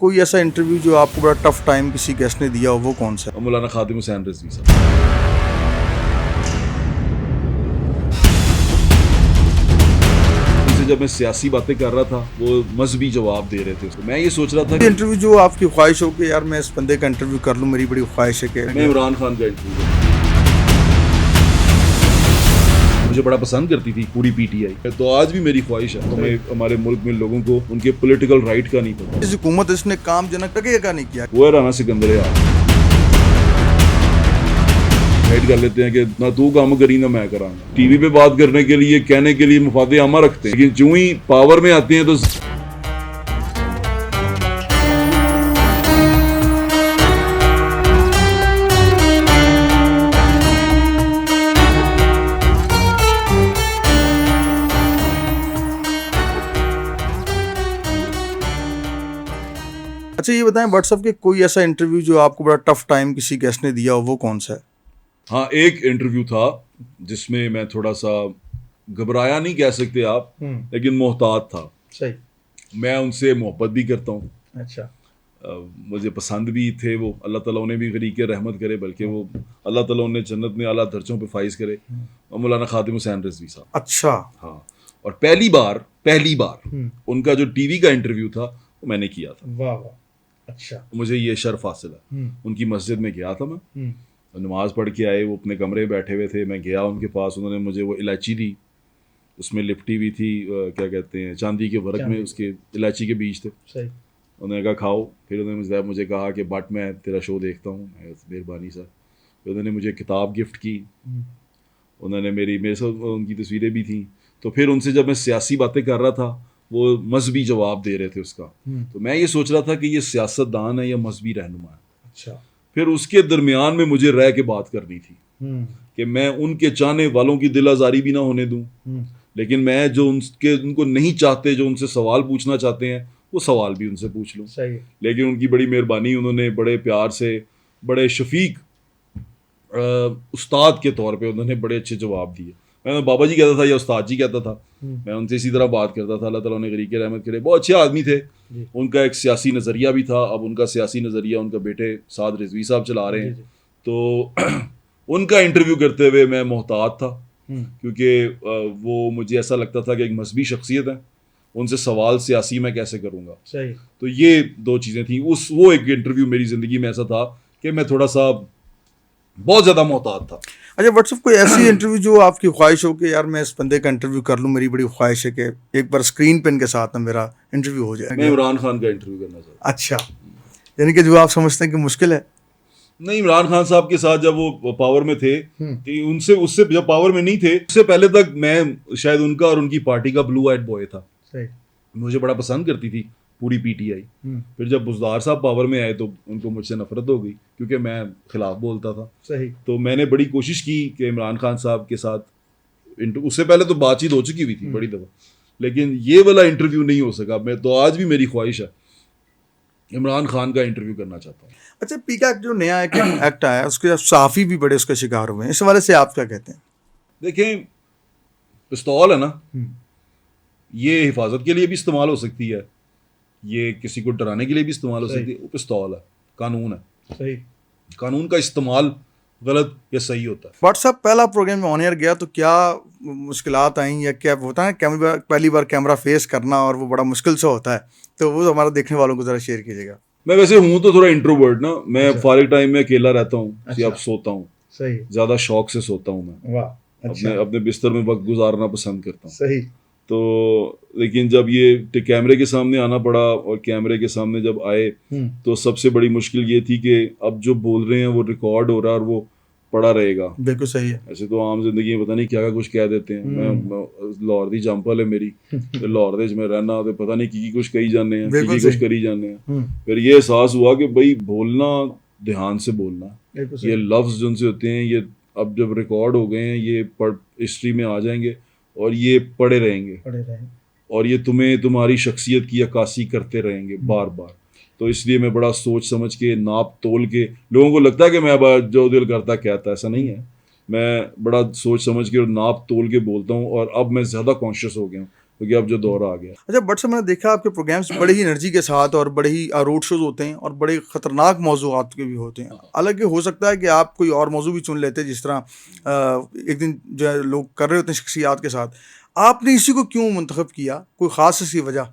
कोई ऐसा इंटरव्यू जो आपको बड़ा टफ टाइम किसी गेस्ट ने दिया हो, वो कौन सा है? मौलाना खादिम हुसैन रिजवी साहब। उनसे जब मैं सियासी बातें कर रहा था, वो मजहबी जवाब दे रहे थे उसको। मैं ये सोच रहा था कि इंटरव्यू जो आपकी ख्वाहिश हो कि यार मैं इस बंदे का इंटरव्यू कर लूं, मेरी बड़ी ख्वाहिश है कि मैं इमरान खान का इंटरव्यू मुझे बड़ा पसंद करती थी पूरी पीटीआई, तो आज भी मेरी ख्वाहिश है। हमें हमारे मुल्क में लोगों को उनके पॉलिटिकल राइट का नहीं पता। इस हुकूमत इसने काम जनक का नहीं किया। वो है राना सिकंदर यार, हेड कर लेते हैं कि ना तू काम करी ना मैं करांगा। टीवी पे बात करने के लिए, कहने के लिए मुफादे आमा रखते हैं, लेकिन जो ही पावर में आते हैं तो अच्छा ये बताएं, व्हाट्सएप के कोई ऐसा इंटरव्यू जो आपको बड़ा टफ टाइम किसी गेस्ट ने दिया हो, वो कौन सा है? हाँ, एक इंटरव्यू था जिसमें मैं थोड़ा सा घबराया नहीं कह सकते आप, लेकिन मोहतात था। सही। मैं उनसे मोहब्बत भी करता हूँ, अच्छा। मुझे पसंद भी थे वो। अल्लाह ताला उन्हें भी गरीक रहमत करे, बल्कि वो अल्लाह ताला उन्हें जन्नत में आला दर्जों पे फाइज करे। और मौलाना खादिम हुसैन रिजवी साहब। अच्छा। हाँ, और पहली बार उनका जो टीवी का इंटरव्यू था वो मैंने किया था। वाह वाह। अच्छा। मुझे ये शर्फ हासिल है। उनकी मस्जिद में गया था मैं, नमाज पढ़ के आए, वो अपने कमरे में बैठे हुए थे, मैं गया उनके पास, उन्होंने मुझे वो इलायची दी, उसमें लिपटी हुई थी, क्या कहते हैं, चांदी के वर्क में उसके इलायची के बीज थे। सही। उन्होंने कहा खाओ। फिर उन्होंने मुझे कहा कि बट मैं तेरा शो देखता हूँ। मेहरबानी सर। फिर उन्होंने मुझे किताब गिफ्ट की। उन्होंने मेरे साथ उनकी तस्वीरें भी थी। तो फिर उनसे जब मैं सियासी बातें कर रहा था, वो मजहबी जवाब दे रहे थे उसका। तो मैं ये सोच रहा था कि ये सियासतदान है या मजहबी रहनुमा है। अच्छा। फिर उसके दरमियान में मुझे रह के बात करनी थी कि मैं उनके चाहने वालों की दिल आज़ारी भी ना होने दूं, लेकिन मैं जो उनको नहीं चाहते, जो उनसे सवाल पूछना चाहते हैं, वो सवाल भी उनसे पूछ लूं। सही। लेकिन उनकी बड़ी मेहरबानी, उन्होंने बड़े प्यार से, बड़े शफीक उस्ताद के तौर पे उन्होंने बड़े अच्छे जवाब दिए। मैं बाबा जी कहता था या उस्ताद जी कहता था, मैं उनसे इसी तरह बात करता था। अल्लाह ताला उन्हें गरीक रहमत करे, बहुत अच्छे आदमी थे। उनका एक सियासी नज़रिया भी था। अब उनका सियासी नज़रिया उनका बेटे साद रिजवी साहब चला रहे हैं। तो उनका इंटरव्यू करते हुए मैं मोहतात था, क्योंकि वो मुझे ऐसा लगता था कि एक मजहबी शख्सियत है, उनसे सवाल सियासी मैं कैसे करूँगा। सही। तो ये दो चीज़ें थी। वो एक इंटरव्यू मेरी ज़िंदगी में ऐसा था कि मैं थोड़ा सा बहुत ज़्यादा मोहतात था। अच्छा, व्हाट्सएप कोई ऐसी इंटरव्यू जो आपकी ख्वाहिश हो कि यार मैं इस बंदे का इंटरव्यू कर लूं, मेरी बड़ी ख्वाहिश है कि एक बार स्क्रीन पे इनके साथ ना मेरा इंटरव्यू हो जाए? मैं इमरान खान का इंटरव्यू करना चाहता हूँ। अच्छा, यानी कि जो आप समझते हैं कि मुश्किल है। नहीं, इमरान खान साहब के साथ जब वो पावर में थे, तो उनसे उससे जब पावर में नहीं थे, उससे पहले तक मैं शायद उनका और उनकी पार्टी का ब्लू आइड बॉय था। सही। मुझे बड़ा पसंद करती थी पूरी पीटीआई। फिर जब बुज़दार साहब पावर में आए तो उनको मुझसे नफरत हो गई, क्योंकि मैं खिलाफ बोलता था। सही। तो मैंने बड़ी कोशिश की कि इमरान खान साहब के साथ उससे पहले तो बातचीत हो चुकी हुई थी बड़ी दफ़ा, लेकिन ये वाला इंटरव्यू नहीं हो सका। मैं तो आज भी मेरी ख्वाहिश है, इमरान खान का इंटरव्यू करना चाहता हूँ। अच्छा, पीका जो नया एक्ट आया है, उसके सहाफ़ी भी बड़े उसका शिकार हुए हैं, इस हवाले से आप क्या कहते हैं? देखें, पिस्तौल है ना, ये हिफाजत के लिए भी इस्तेमाल हो सकती है, ये किसी को डराने के लिए भी इस्तेमाल हो सकती है। वो पिस्तौल है, कानून है। सही। कानून का इस्तेमाल गलत या सही होता है। व्हाट्सएप पहला प्रोग्राम में ऑन एयर गया तो क्या मुश्किलात आई, या क्या होता है कैमरा पहली बार कैमरा फेस करना, और वो बड़ा मुश्किल से होता है, तो वो हमारा देखने वालों को ज़रा शेयर कीजिएगा। मैं वैसे हूँ तो थोड़ा इंट्रोवर्ट ना, मैं फारिग टाइम में अकेला रहता हूँ। अब सोता हूँ। सही। ज़्यादा शौक से सोता हूँ मैं। वाह। अच्छा। अपने बिस्तर में वक्त गुजारना पसंद करता हूँ। सही। तो लेकिन जब ये कैमरे के सामने आना पड़ा, और कैमरे के सामने जब आए, तो सबसे बड़ी मुश्किल ये थी कि अब जो बोल रहे हैं वो रिकॉर्ड हो रहा है और वो पड़ा रहेगा। बिल्कुल सही है। ऐसे तो आम जिंदगी में पता नहीं क्या कुछ कह देते हैं। मैं लाहौर दी जंपल है मेरी, लाहौर दे में रहना, तो पता नहीं की कुछ कही जाने हैं, की कुछ करी जाने हैं। फिर ये एहसास हुआ कि भाई बोलना, ध्यान से बोलना, ये लफ्ज जिनसे होते हैं, ये अब जब रिकॉर्ड हो गए हैं, ये हिस्ट्री में आ जाएंगे और ये पड़े रहेंगे, और ये तुम्हारी शख्सियत की अक्कासी करते रहेंगे बार बार। तो इसलिए मैं बड़ा सोच समझ के, नाप तोल के, लोगों को लगता है कि मैं जो दिल करता कहता, ऐसा नहीं है। मैं बड़ा सोच समझ के और नाप तोल के बोलता हूँ, और अब मैं ज़्यादा कॉन्शियस हो गया हूँ क्योंकि अब जो दौर आ गया। अच्छा बट सर, मैंने देखा आपके प्रोग्राम्स बड़े ही एनर्जी के साथ और बड़े ही रोड शोज होते हैं और बड़े खतरनाक मौजूआत के भी होते हैं। हालांकि हो सकता है कि आप कोई और मौजू भी चुन लेते, जिस तरह एक दिन जो है लोग कर रहे होते हैं शख्सियात के साथ, आपने इसी को क्यों मुंतखब किया? कोई ख़ास सी वजह?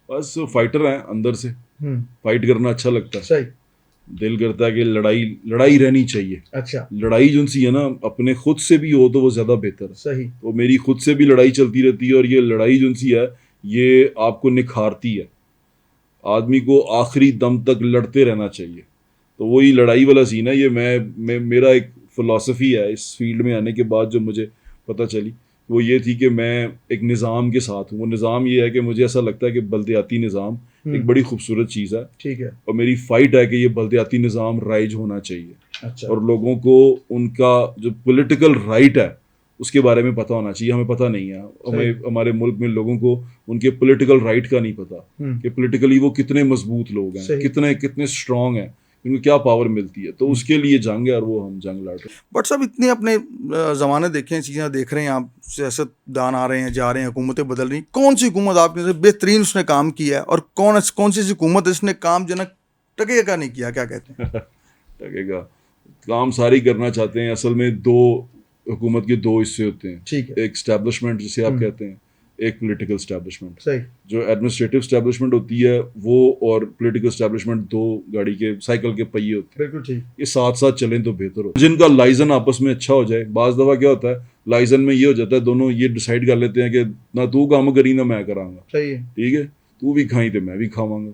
बस फाइटर हैं अंदर से, फाइट करना अच्छा लगता है। सही। दिल करता है कि लड़ाई रहनी चाहिए। अच्छा। लड़ाई जो सी है ना, अपने खुद से भी हो तो वो ज़्यादा बेहतर है। सही। तो मेरी खुद से भी लड़ाई चलती रहती है और ये लड़ाई जो सी है ये आपको निखारती है। आदमी को आखिरी दम तक लड़ते रहना चाहिए। तो वही लड़ाई वाला सीन है ये। मेरा एक फ़िलॉसफ़ी है इस फील्ड में आने के बाद जो मुझे पता चली, वो ये थी कि मैं एक निज़ाम के साथ हूँ। वो निज़ाम ये है कि मुझे ऐसा लगता है कि बल्दियाती निज़ाम एक बड़ी खूबसूरत चीज़ है। ठीक है। और मेरी फ़ाइट है कि ये बल्दियाती निज़ाम राइज होना चाहिए। अच्छा। और लोगों को उनका जो पॉलिटिकल राइट है उसके बारे में पता होना चाहिए। हमें पता नहीं है, हमारे मुल्क में लोगों को उनके पॉलिटिकल राइट का नहीं पता कि पॉलिटिकली वो कितने मजबूत लोग हैं, कितने स्ट्रांग हैं, उनको क्या पावर मिलती है। तो उसके लिए जंग है और वो हम जंग लड़ रहे हैं। बट सब इतने अपने ज़माने देखे हैं, चीज़ें देख रहे हैं आप, सियासतदान आ रहे हैं जा रहे हैं, हुकूमतें बदल रही हैं, कौन सी हुकूमत आपके नज़र बेहतरीन उसने काम किया है और कौन सी हुकूमत इसने काम जनक टकेगा नहीं किया? क्या कहते हैं? टकेगा काम सारी करना चाहते हैं। असल में हुकूमत के दो हिस्से होते हैं। ठीक है। एक स्टैब्लिशमेंट जिसे आप कहते हैं, एक पॉलिटिकल स्टैब्लिशमेंट। सही। जो एडमिनिस्ट्रेटिव स्टैब्लिशमेंट होती है वो और पॉलिटिकल स्टैब्लिशमेंट दो गाड़ी के साइकिल के पहिए होते हैं। बिल्कुल ठीक। ये साथ साथ चलें तो बेहतर हो। जिनका लाइजन आपस में अच्छा हो जाए। बाज़ दफ़ा क्या होता है, लाइजन में ये हो जाता है, दोनों ये डिसाइड कर लेते हैं कि ना तू काम करी ना मैं करांगा। सही है। ठीक है, तू भी खाई तो मैं भी खावांगा।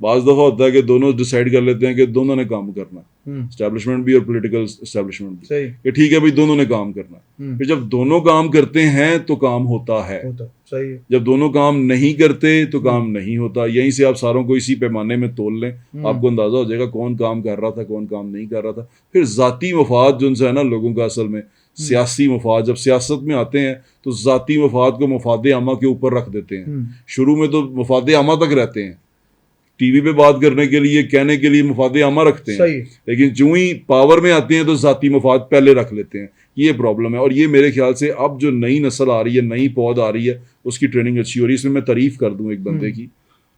बाज़ दफ़ा होता है कि दोनों डिसाइड कर लेते हैं कि दोनों ने काम करना, स्टैब्लिशमेंट भी और पॉलिटिकल स्टैब्लिशमेंट भी, कि ठीक है भाई दोनों ने काम करना। फिर जब दोनों काम करते हैं तो काम होता है। सही है। जब दोनों काम नहीं करते तो काम नहीं होता। यहीं से आप सारों को इसी पैमाने में तोल लें, आपको अंदाजा हो जाएगा कौन काम कर रहा था, कौन काम नहीं कर रहा था। फिर ज़ाती मफाद जो उनसे है ना लोगों का, असल में सियासी मफाद, जब सियासत में आते हैं तो ज़ाती मफाद को मफाद आमा के ऊपर रख देते हैं। शुरू में तो मफाद आमा तक रहते हैं, टीवी पे बात करने के लिए, कहने के लिए मफाद आमा रखते हैं। लेकिन जो ही पावर में आते हैं तो ज़ाती मफाद पहले रख लेते हैं। ये प्रॉब्लम है। और ये मेरे ख्याल से अब जो नई नस्ल आ रही है, नई पौध आ रही है, उसकी ट्रेनिंग अच्छी हो रही है। इसमें मैं तारीफ कर दूं एक बंदे की,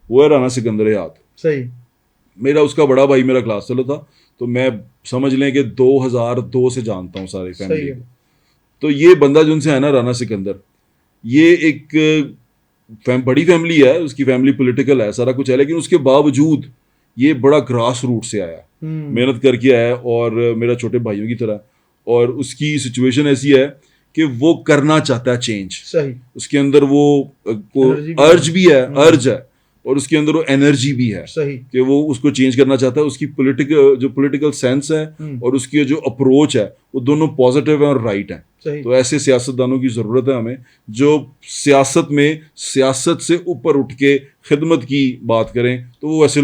वो है राना सिकंदर याद। सही। मेरा उसका बड़ा भाई मेरा क्लास फेलो था, तो मैं समझ लें कि 2002 से जानता हूँ सारे फैमिली को। तो ये बंदा जो उनसे है ना राना सिकंदर, ये एक बड़ी फैमिली है, उसकी फैमिली पॉलिटिकल है, सारा कुछ है, लेकिन उसके बावजूद ये बड़ा ग्रास रूट से आया, मेहनत करके आया और मेरा छोटे भाइयों की तरह। और उसकी सिचुएशन ऐसी है कि वो करना चाहता है चेंज। सही। उसके अंदर वो अर्ज भी है, अर्ज है, और उसके अंदर वो एनर्जी भी है। सही। कि वो उसको चेंज करना चाहता है। उसकी पॉलिटिकल सेंस है और उसकी जो अप्रोच है वो दोनों पॉजिटिव है और राइट है। तो ऐसे सियासतदानों की ज़रूरत है हमें, जो सियासत में सियासत से ऊपर उठ के खिदमत की बात करें। तो वो ऐसे